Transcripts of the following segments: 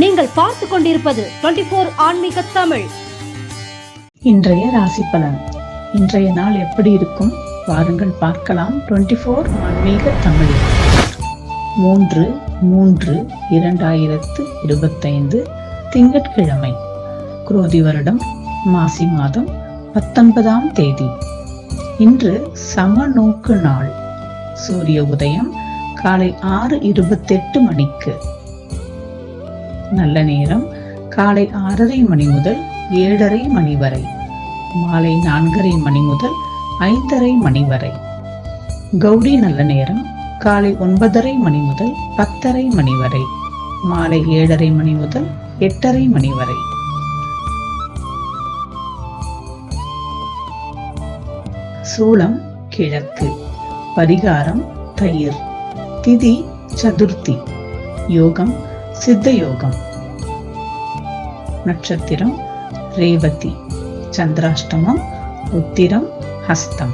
நீங்கள் பார்த்து கொண்டிருப்பது 24 ஆன்மீக தமிழ். இன்றைய ராசி பலன். இன்றைய நாள் எப்படி இருக்கும் வாருங்கள் பார்க்கலாம். 24 ஆன்மீக தமிழ் 3/3/2025 திங்கட்கிழமை, குரோதி வருடம், மாசி மாதம் 19ஆம் தேதி. இன்று சமநோக்கு நாள். சூரிய உதயம் காலை 6:28 மணிக்கு. நல்ல நேரம் காலை 6:30 மணி முதல் 7:30 மணி வரை. மாலை 4:30 மணி முதல் 5:30 மணி வரை. கௌரி நல்ல நேரம் காலை 9:30 மணி முதல் 10:30 மணி வரை. மாலை 7:30 மணி முதல் 8:30 மணி வரை. சூலம் கிழக்கு. பரிகாரம் தயிர். திதி சதுர்த்தி. யோகம் சித்த யோகம். நட்சத்திரம் ரேவதி. சந்திராஷ்டமம் உத்திரம் ஹஸ்தம்.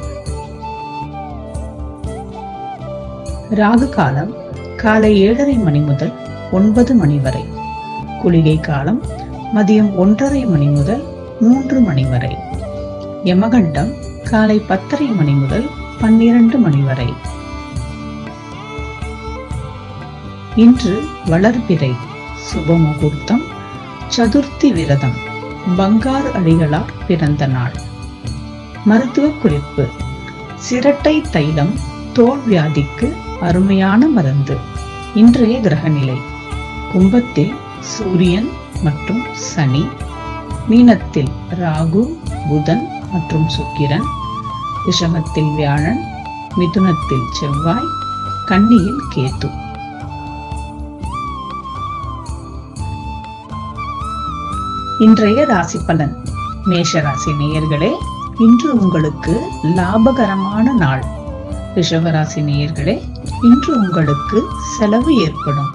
ராகு காலம் காலை 7:30 மணி முதல் 9 மணி வரை. குளிகை காலம் மதியம் 1:30 மணி முதல் 3 மணி வரை. யமகண்டம் காலை 10:30 மணி முதல் 12 மணி வரை. இன்று வளர்பிறை. சுப முகூர்த்தம். சதுர்த்தி விரதம். பங்கார் அடிகளார் பிறந்த நாள். மருத்துவ குறிப்பு: சிரட்டை தைலம் தோல் வியாதிக்கு அருமையான மருந்து. இன்றைய கிரகநிலை: கும்பத்தில் சூரியன் மற்றும் சனி, மீனத்தில் ராகு, புதன் மற்றும் சுக்கிரன், ரிஷபத்தில் வியாழன், மிதுனத்தில் செவ்வாய், கன்னியில் கேது. இன்றைய ராசி பலன். மேஷ ராசி நேயர்களே, இன்று உங்களுக்கு லாபகரமான நாள். ரிஷப ராசி நேயர்களே, இன்று உங்களுக்கு செலவு ஏற்படும்.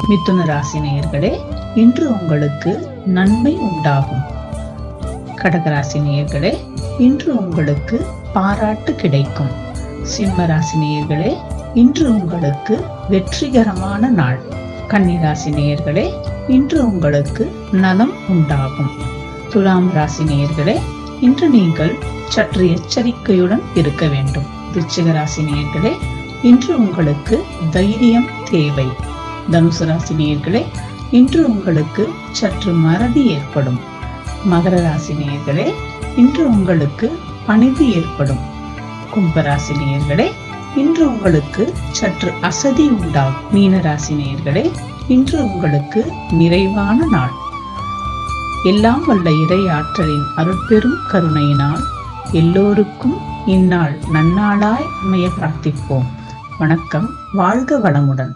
மிதுன ராசி நேயர்களே, இன்று உங்களுக்கு நன்மை உண்டாகும். கடகராசி நேயர்களே, இன்று உங்களுக்கு பாராட்டு கிடைக்கும். சிம்ம ராசி நேயர்களே, இன்று உங்களுக்கு வெற்றிகரமான நாள். கன்னிராசி நேயர்களே, இன்று உங்களுக்கு நலம் உண்டாகும். துலாம் ராசி நேயர்களே, இன்று நீங்கள் சற்று எச்சரிக்கையுடன் இருக்க வேண்டும். விருச்சிக ராசி நேயர்களே, இன்று உங்களுக்கு தைரியம் தேவை. தனுசு ராசி நேயர்களே, இன்று உங்களுக்கு சற்று மறதி ஏற்படும். மகர ராசி நேயர்களே, இன்று உங்களுக்கு பணிவு ஏற்படும். கும்பராசி நேயர்களே, இன்று உங்களுக்கு சற்று அசதி உண்டாகும். மீன ராசி நேயர்களே, இன்று உங்களுக்கு நிறைவான நாள். எல்லாம் வல்ல இறை ஆற்றலின் அருட்பெரும் கருணையினால் எல்லோருக்கும் இந்நாள் நன்னாளாய் அமைய பிரார்த்திப்போம். வணக்கம். வாழ்க வளமுடன்.